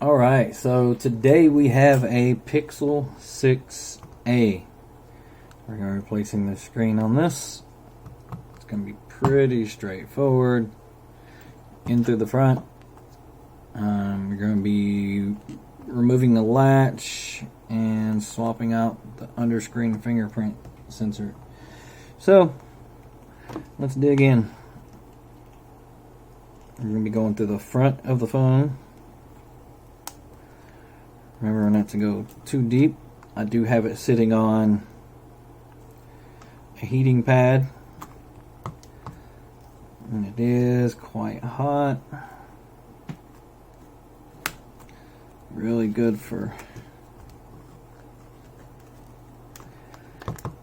Alright, so today we have a Pixel 6a. We're going to be replacing the screen on this. It's going to be pretty straightforward. In through the front. We're going to be removing the latch and swapping out the underscreen fingerprint sensor. So, let's dig in. We're going to be going through the front of the phone. Remember not to go too deep. I do have it sitting on a heating pad. And it is quite hot. Really good for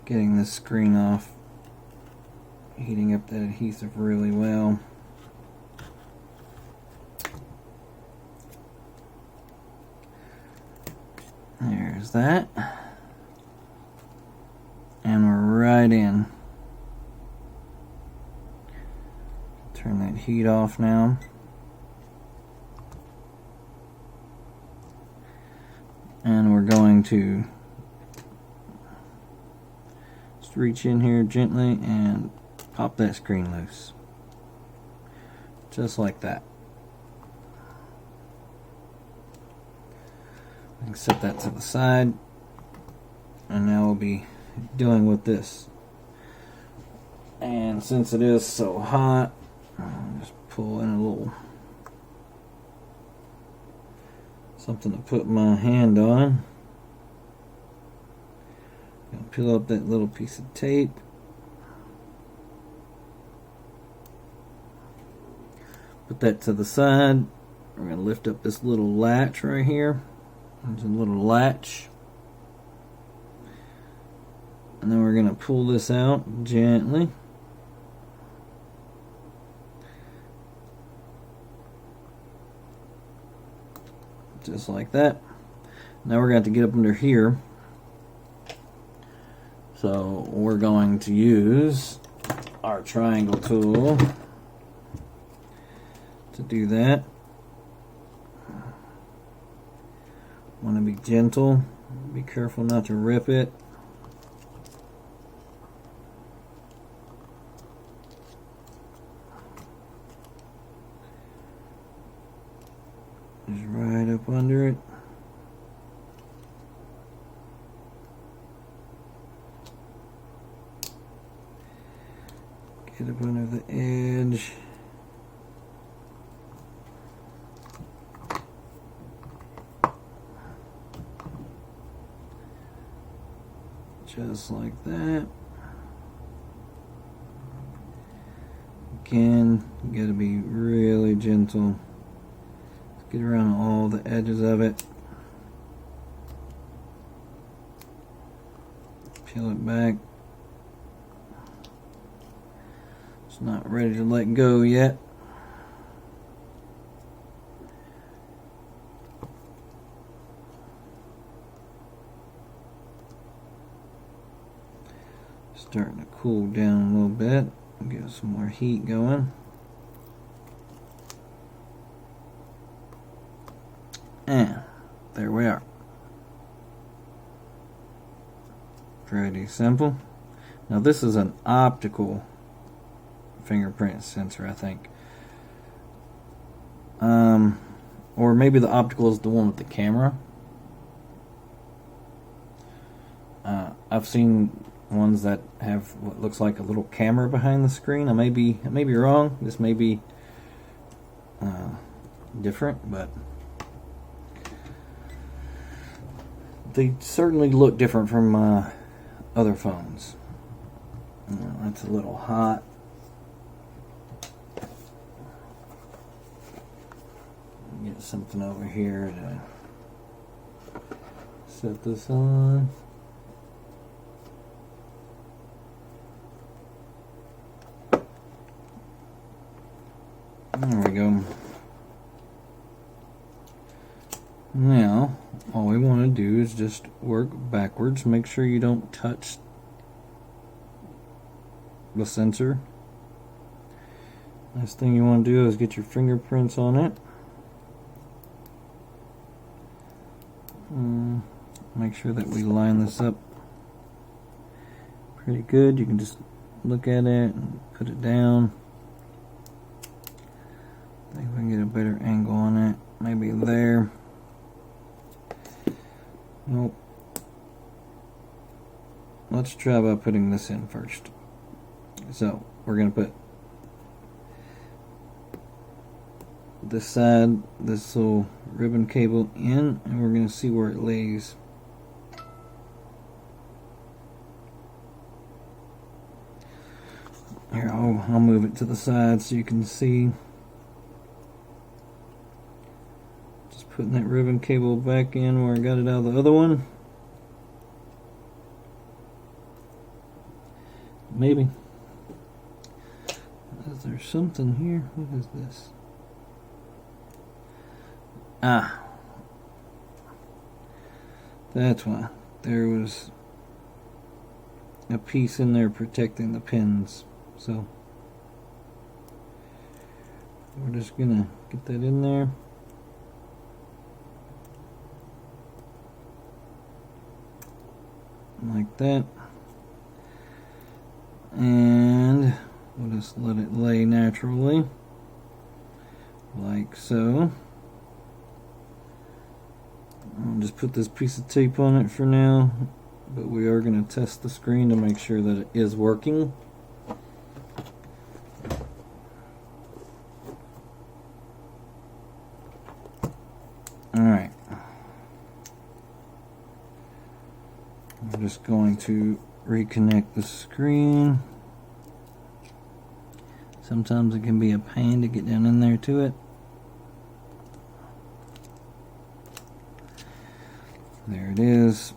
getting this screen off. Heating up that adhesive really well. There's that. And we're right in. Turn that heat off now. And we're going to just reach in here gently and pop that screen loose. Just like that. I can set that to the side, and now we'll be dealing with this. And since it is so hot, I'll just pull in a little something to put my hand on. Gonna peel up that little piece of tape. Put that to the side. We're gonna lift up this little latch right here. There's a little latch. And then we're going to pull this out gently. Just like that. Now we're going to get up under here. So we're going to use our triangle tool to do that. Want to be gentle, be careful not to rip it. Just right up under it. Get up under the edge. Just like that. Again, you gotta be really gentle. Let's get around all the edges of it. Peel it back. It's not ready to let go yet. Starting to cool down a little bit. Get some more heat going. And there we are. Pretty simple. Now this is an optical fingerprint sensor, I think. Or maybe the optical is the one with the camera. I've seen ones that have what looks like a little camera behind the screen. I may be wrong. This may be different, but they certainly look different from other phones. That's a little hot. Get something over here to set this on. There we go. Now, all we want to do is just work backwards. Make sure you don't touch the sensor. Last thing you want to do is get your fingerprints on it. Make sure that we line this up pretty good. You can just look at it and put it down. I think we can get a better angle on it. Maybe there. Nope. Let's try by putting this in first. So we're going to put this side, this little ribbon cable in, and we're going to see where it lays. Here, I'll move it to the side so you can see. Just putting that ribbon cable back in where I got it out of the other one. Maybe. Is there something here? What is this? Ah. That's why. There was a piece in there protecting the pins. So we're just gonna get that in there. Like that. And we'll just let it lay naturally. Like so. I'll just put this piece of tape on it for now. But we are going to test the screen to make sure that it is working. Alright. I'm just going to reconnect the screen. Sometimes it can be a pain to get down in there to it. There it is.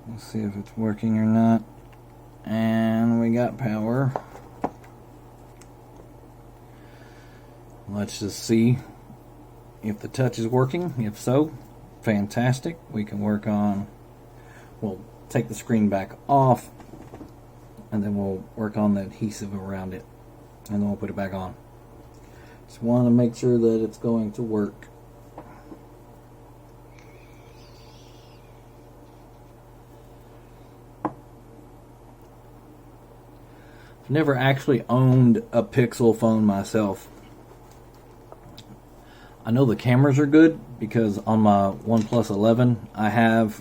Let's see if it's working or not. And we got power. Let's just see if the touch is working. If so, fantastic. We can work on, we'll take the screen back off, and then we'll work on the adhesive around it, and then we'll put it back on. Just want to make sure that it's going to work. I've never actually owned a Pixel phone myself. I know the cameras are good because on my OnePlus 11 I have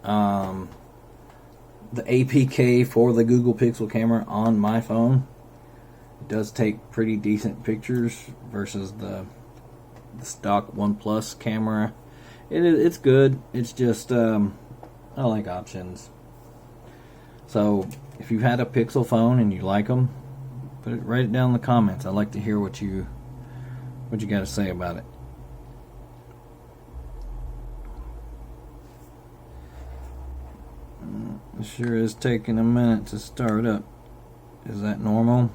the APK for the Google Pixel camera on my phone. It does take pretty decent pictures versus the stock OnePlus camera. It's good. It's just I like options. So if you've had a Pixel phone and you like them, write it down in the comments. I'd like to hear what you got to say about it. It sure is taking a minute to start up. Is that normal?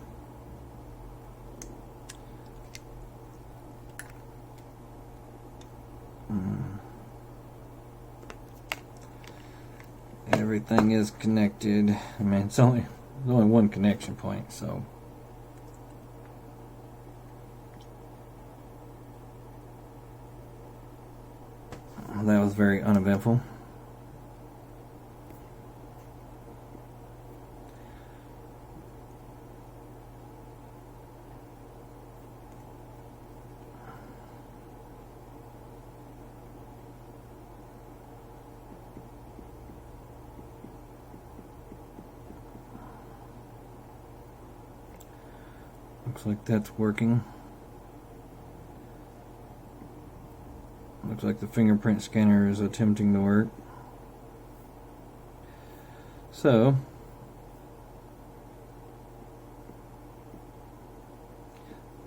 Everything is connected. I mean, there's only one connection point, so. That was very uneventful. Looks like that's working. Looks like the fingerprint scanner is attempting to work. So,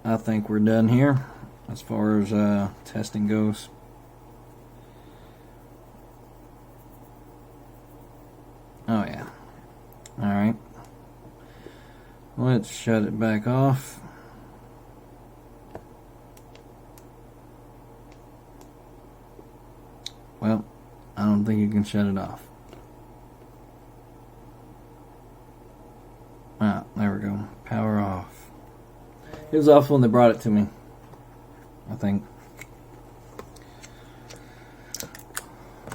I think we're done here as far as testing goes. Oh yeah. Alright. Let's shut it back off. Well, I don't think you can shut it off. Ah, there we go. Power off. It was off when they brought it to me. I think.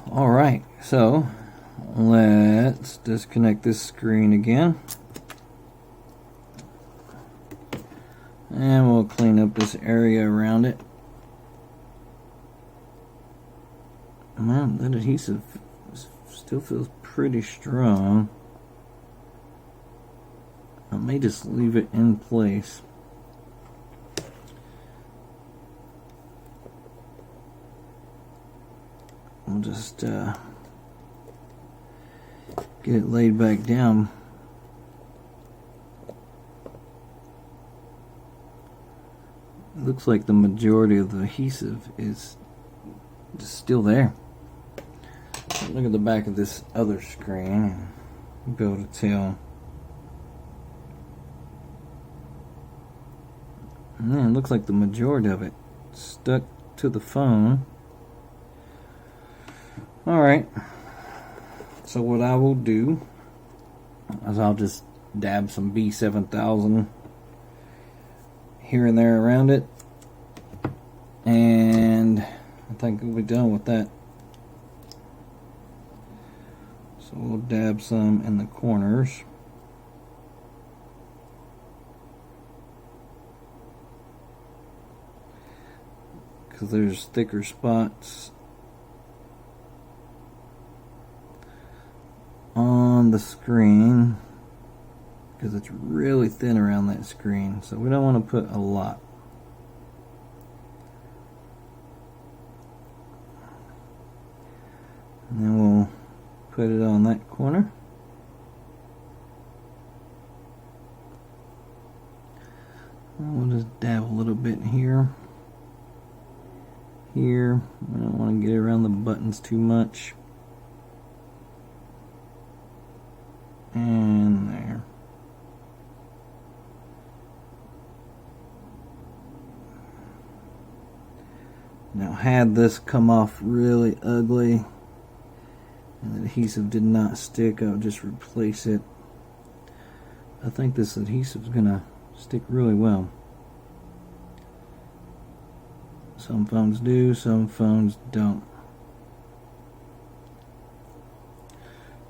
Alright, so let's disconnect this screen again. And we'll clean up this area around it. Man, that adhesive still feels pretty strong. I may just leave it in place. I'll just get it laid back down. It looks like the majority of the adhesive is just still there. Look at the back of this other screen and be able to tell. And then it looks like the majority of it stuck to the phone. Alright, so what I will do is I'll just dab some B7000 here and there around it, and I think we'll be done with that. So we'll dab some in the corners. Because there's thicker spots on the screen, because it's really thin around that screen, so we don't want to put a lot. And then we'll put it on that corner. And we'll just dab a little bit here. Here, we don't want to get around the buttons too much. And there. Now, had this come off really ugly and the adhesive did not stick, I would just replace it. I think this adhesive is going to stick really well. Some phones do, some phones don't.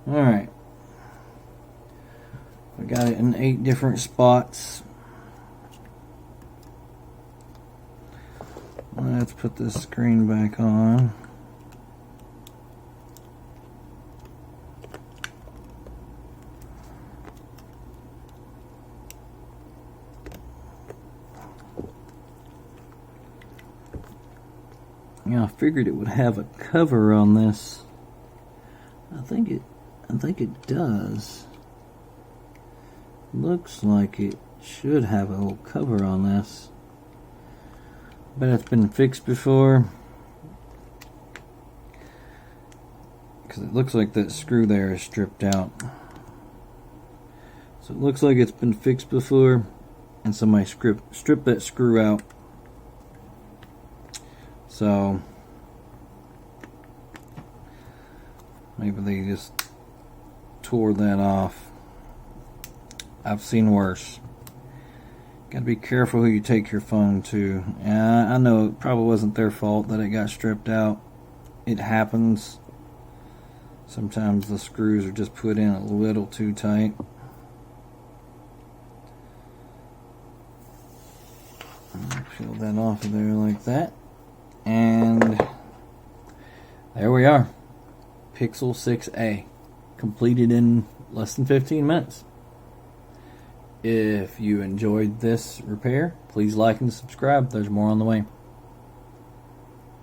Alright. I got it in 8 different spots. Let's put this screen back on. Yeah, I figured it would have a cover on this. I think it does. Looks like it should have a little cover on this. But it's been fixed before. Because it looks like that screw there is stripped out. So it looks like it's been fixed before, and somebody stripped that screw out. So maybe they just tore that off. I've seen worse. Gotta be careful who you take your phone to. I know it probably wasn't their fault that it got stripped out. It happens. Sometimes the screws are just put in a little too tight. Peel that off of there like that. And there we are. Pixel 6a. Completed in less than 15 minutes. If you enjoyed this repair, please like and subscribe. There's more on the way.